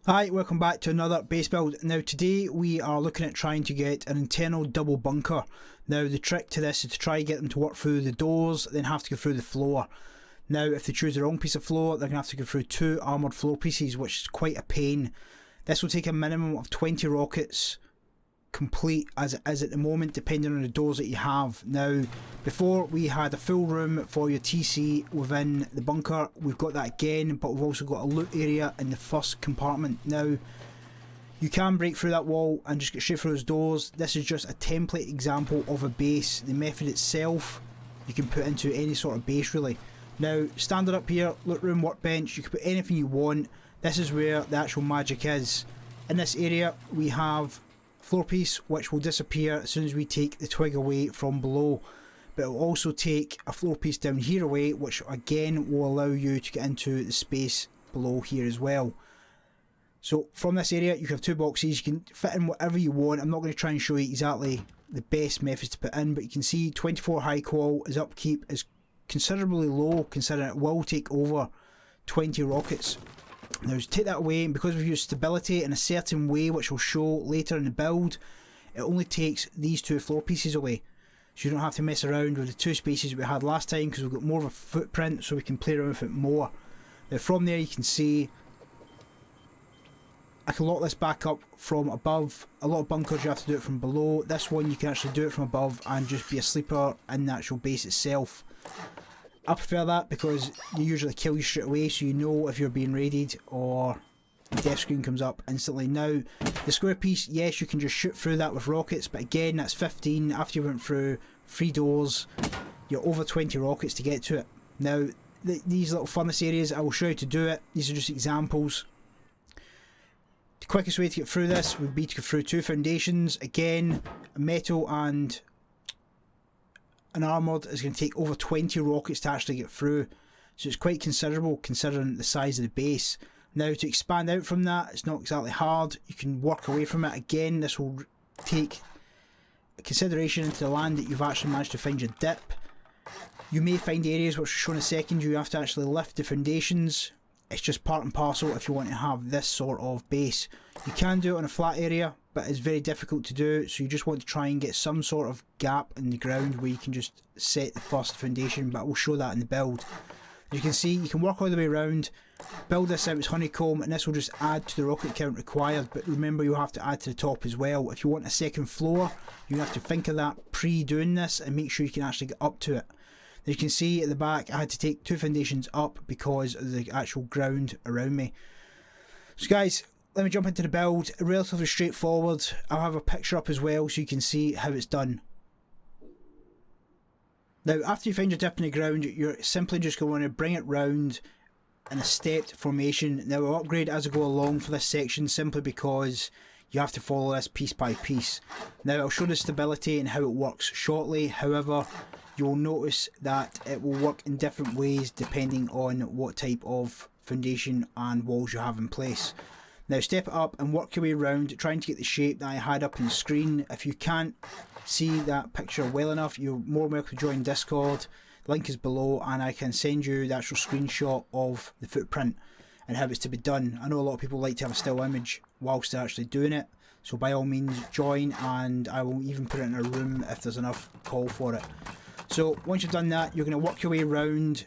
Hi, welcome back to another base build. Now today we are looking at trying to get an internal double bunker. Now the trick to this is to try and get them to work through the doors, then have to go through the floor. Now if they choose the wrong piece of floor, they're going to have to go through 2 armoured floor pieces, which is quite a pain. This will take a minimum of 20 rockets complete as it is at the moment, depending on the doors that you have. Now before we had a full room for your TC within the bunker, we've got that again, but we've also got a loot area in the first compartment. Now you can break through that wall and just get straight through those doors. This is just a template example of a base. The method itself you can put into any sort of base really. Now standard up here, loot room, workbench, you can put anything you want. This is where the actual magic is. In this area we have floor piece which will disappear as soon as we take the twig away from below, but it will also take a floor piece down here away, which again will allow you to get into the space below here as well. So from this area you have 2 boxes, you can fit in whatever you want. I'm not going to try and show you exactly the best methods to put in, but you can see 24 high qual is upkeep is considerably low considering it will take over 20 rockets. Now to take that away, and because we've used stability in a certain way which will show later in the build, it only takes these 2 floor pieces away, so you don't have to mess around with the 2 spaces we had last time, because we've got more of a footprint so we can play around with it more. Now from there you can see I can lock this back up from above. A lot of bunkers you have to do it from below. This one you can actually do it from above and just be a sleeper in the actual base itself. I prefer that because you usually kill you straight away, so you know if you're being raided or the death screen comes up instantly. Now the square piece, yes, you can just shoot through that with rockets, but again that's 15. After you went through 3 doors you're over 20 rockets to get to it. Now these little furnace areas, I will show you to do it. These are just examples. The quickest way to get through this would be to go through 2 foundations. Again, a metal and an armoured is going to take over 20 rockets to actually get through, so it's quite considerable considering the size of the base. Now to expand out from that, it's not exactly hard, you can work away from it. Again, this will take consideration into the land that you've actually managed to find your dip. You may find areas which will show in a second you have to actually lift the foundations. It's just part and parcel if you want to have this sort of base. You can do it on a flat area, but it's very difficult to do, so you just want to try and get some sort of gap in the ground where you can just set the first foundation, but we'll show that in the build. As you can see, you can work all the way around, build this out as honeycomb, and this will just add to the rocket count required, but remember you have to add to the top as well. If you want a second floor, you have to think of that pre-doing this and make sure you can actually get up to it. As you can see at the back, I had to take 2 foundations up because of the actual ground around me. So guys, let me jump into the build. Relatively straightforward. I'll have a picture up as well so you can see how it's done. Now after you find your dip in the ground, you're simply just going to bring it round in a stepped formation. Now I'll upgrade as I go along for this section simply because you have to follow this piece by piece. Now I'll show the stability and how it works shortly, however you will notice that it will work in different ways depending on what type of foundation and walls you have in place. Now step it up and work your way around trying to get the shape that I had up on the screen. If you can't see that picture well enough, you're more than welcome to join Discord. Link is below and I can send you the actual screenshot of the footprint and how it's to be done. I know a lot of people like to have a still image whilst they're actually doing it, so by all means join, and I will even put it in a room if there's enough call for it. So once you've done that, you're going to work your way around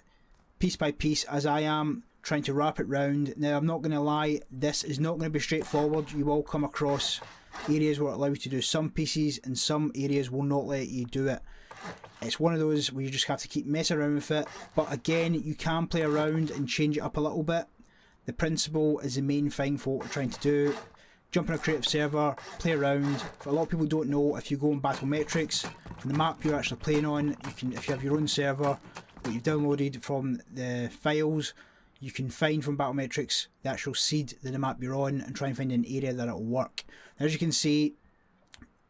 piece by piece as I am, trying to wrap it round. Now I'm not going to lie, this is not going to be straightforward. You will come across areas where it allows you to do some pieces and some areas will not let you do it. It's one of those where you just have to keep messing around with it, but again you can play around and change it up a little bit. The principle is the main thing for what we're trying to do. Jump on a creative server, play around. For a lot of people don't know, if you go on battle metrics, from the map you're actually playing on, you can, if you have your own server that you've downloaded from the files, you can find from battle metrics the actual seed that the map you're on and try and find an area that it'll work. Now, as you can see,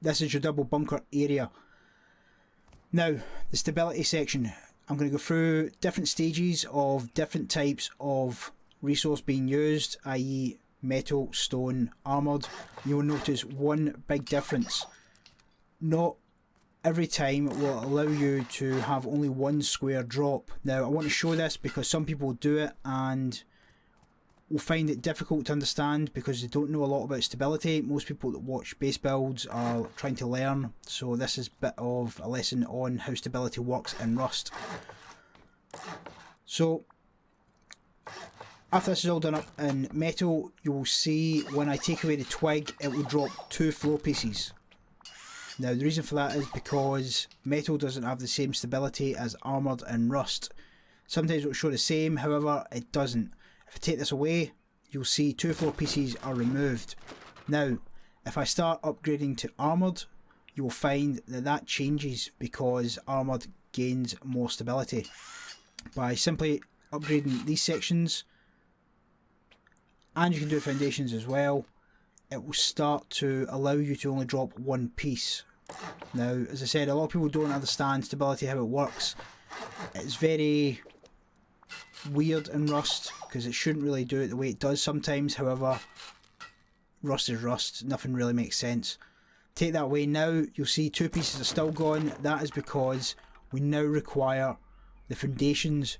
this is your double bunker area. Now the stability section, I'm going to go through different stages of different types of resource being used, i.e. metal, stone, armoured. You will notice one big difference. Not every time it will allow you to have only one square drop. Now I want to show this because some people do it and will find it difficult to understand because they don't know a lot about stability. Most people that watch base builds are trying to learn, so this is a bit of a lesson on how stability works in Rust. So after this is all done up in metal, you will see when I take away the twig, it will drop 2 floor pieces. Now the reason for that is because metal doesn't have the same stability as armoured and Rust. Sometimes it will show the same, however it doesn't. If I take this away, you'll see 2 floor pieces are removed. Now if I start upgrading to armoured, you will find that that changes because armoured gains more stability. By simply upgrading these sections, and you can do foundations as well, it will start to allow you to only drop 1 piece. Now, as I said, a lot of people don't understand stability, how it works. It's very weird in Rust because it shouldn't really do it the way it does sometimes. However, Rust is Rust, nothing really makes sense. Take that away now, you'll see 2 pieces are still gone. That is because we now require the foundations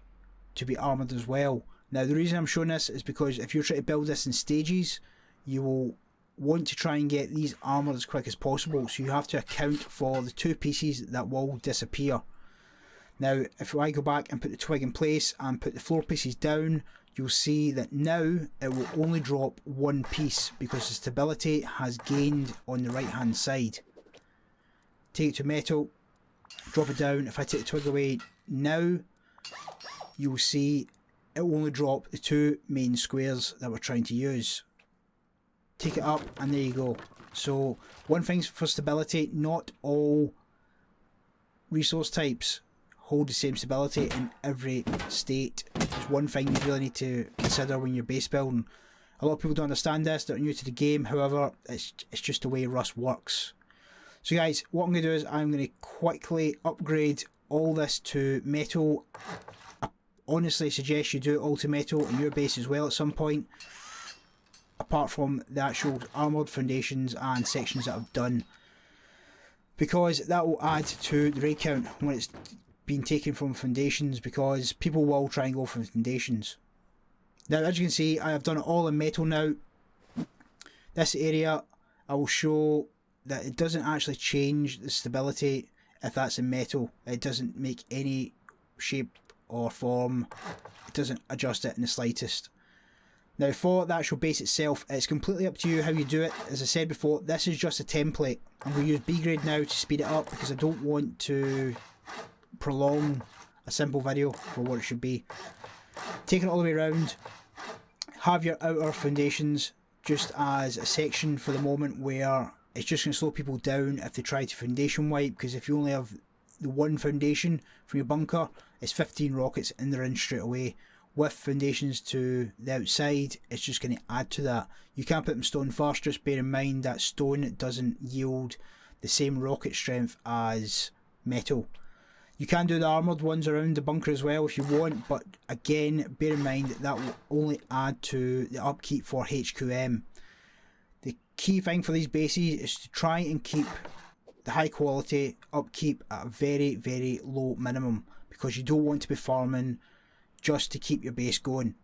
to be armoured as well. Now the reason I'm showing this is because if you're trying to build this in stages, you will want to try and get these armoured as quick as possible, so you have to account for the 2 pieces that will disappear. Now if I go back and put the twig in place and put the floor pieces down, you'll see that now it will only drop 1 piece because the stability has gained on the right hand side. Take it to metal, drop it down. If I take the twig away now, you'll see it will only drop the 2 main squares that we're trying to use. Take it up and there you go. So one thing for stability, not all resource types hold the same stability in every state. It's one thing you really need to consider when you're base building. A lot of people don't understand this, they're new to the game, however it's just the way Rust works. So guys, what I'm going to do is I'm going to quickly upgrade all this to metal. I honestly suggest you do it all to metal in your base as well at some point, apart from the actual armoured foundations and sections that I've done, because that will add to the raid count when it's been taken from foundations, because people will try and go for foundations. Now as you can see, I have done it all in metal now. This area I will show that it doesn't actually change the stability if that's in metal. It doesn't make any shape or form, it doesn't adjust it in the slightest. Now for the actual base itself, it's completely up to you how you do it. As I said before, this is just a template. I'm going to use B grade now to speed it up because I don't want to prolong a simple video for what it should be. Taking it all the way around, have your outer foundations just as a section for the moment where it's just going to slow people down if they try to foundation wipe, because if you only have the 1 foundation from your bunker, it's 15 rockets and they're in straight away. With foundations to the outside, it's just going to add to that. You can't put them stone first, just bear in mind that stone doesn't yield the same rocket strength as metal. You can do the armoured ones around the bunker as well if you want, but again, bear in mind that that will only add to the upkeep for HQM. The key thing for these bases is to try and keep the high quality upkeep at a very, very low minimum, because you don't want to be farming just to keep your base going.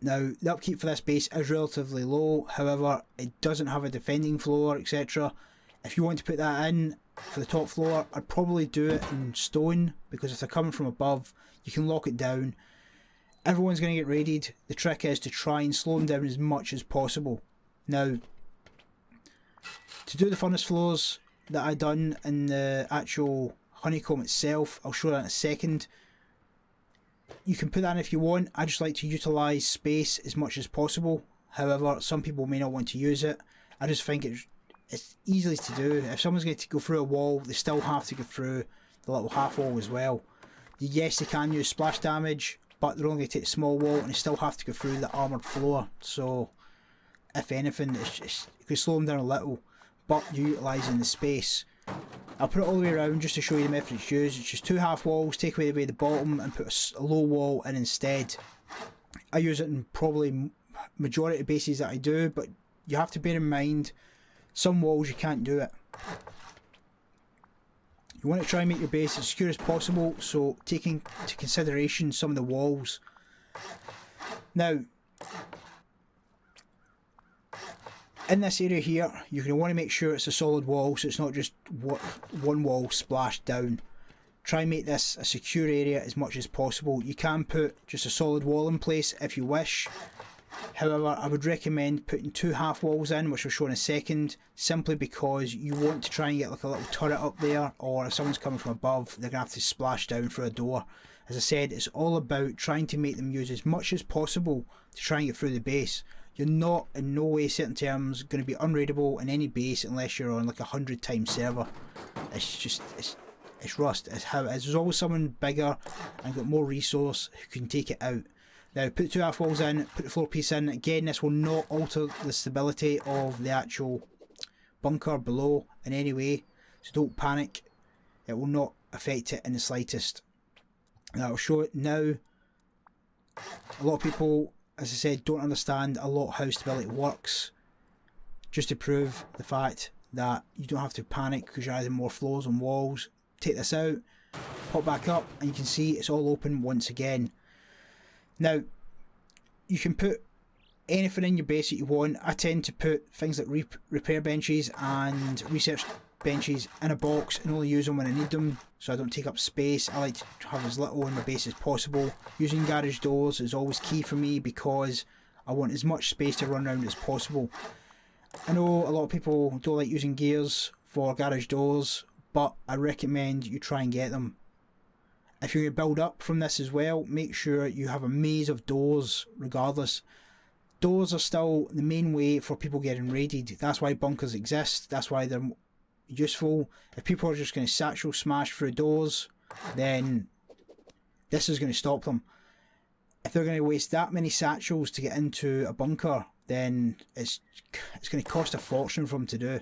Now the upkeep for this base is relatively low, however it doesn't have a defending floor, etc. If you want to put that in for the top floor, I'd probably do it in stone, because if they're coming from above you can lock it down. Everyone's going to get raided. The trick is to try and slow them down as much as possible. Now to do the furnace floors that I done in the actual honeycomb itself, I'll show that in a second. You can put that in if you want. I just like to utilise space as much as possible. However, some people may not want to use it. I just think it's easy to do. If someone's going to go through a wall, they still have to go through the little half wall as well. Yes, they can use splash damage, but they're only going to take a small wall and they still have to go through the armoured floor. So if anything, it could slow them down a little, but you're utilising the space. I'll put it all the way around just to show you the method it's used. It's just 2 half walls, take away the bottom and put a low wall in instead. I use it in probably majority of bases that I do, but you have to bear in mind some walls you can't do it. You want to try and make your base as secure as possible, so taking into consideration some of the walls. Now In this area here, you're going to want to make sure it's a solid wall, so it's not just one wall splashed down. Try and make this a secure area as much as possible. You can put just a solid wall in place if you wish. However, I would recommend putting 2 half walls in, which I'll show in a second, simply because you want to try and get like a little turret up there, or if someone's coming from above, they're going to have to splash down through a door. As I said, it's all about trying to make them use as much as possible to try and get through the base. You're not in no way, certain terms, going to be unraidable in any base unless you're on like a 100 times server. It's just, it's rust. It's how it is. There's always someone bigger and got more resource who can take it out. Now put 2 half walls in, put the floor piece in. Again, this will not alter the stability of the actual bunker below in any way, so don't panic. It will not affect it in the slightest. Now I'll show it now. A lot of people, as I said, don't understand a lot how stability works. Just to prove the fact that you don't have to panic because you're adding more floors and walls. Take this out, pop back up, and you can see it's all open once again. Now, you can put anything in your base that you want. I tend to put things like repair benches and research benches in a box and only use them when I need them, so I don't take up space. I like to have as little in my base as possible. Using garage doors is always key for me because I want as much space to run around as possible. I know a lot of people don't like using gears for garage doors, but I recommend you try and get them. If you're going to build up from this as well, make sure you have a maze of doors regardless. Doors are still the main way for people getting raided. That's why bunkers exist. That's why they're useful. If people are just going to satchel smash through doors, then this is going to stop them. If they're going to waste that many satchels to get into a bunker, then it's going to cost a fortune for them to do.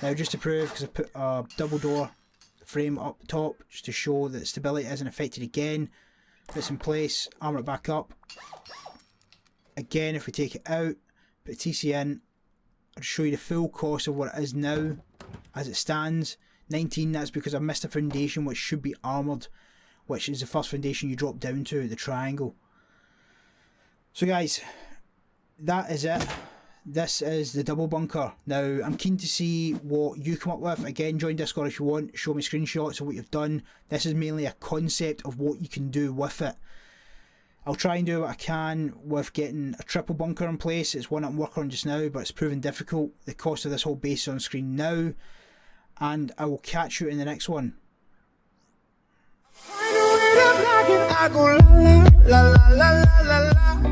Now, just to prove, because I put a double door frame up top just to show that stability isn't affected again. Put this in place, armour it back up. Again, if we take it out, put a TC in, I'll show you the full cost of what it is now as it stands. 19, that's because I missed a foundation which should be armoured, which is the first foundation you drop down to, the triangle. So guys, that is it. This is the double bunker. Now, I'm keen to see what you come up with. Again, join Discord if you want. Show me screenshots of what you've done. This is mainly a concept of what you can do with it. I'll try and do what I can with getting a triple bunker in place. It's one I'm working on just now, but it's proven difficult. The cost of this whole base is on screen now. And I will catch you in the next one. I go la la la la la la la.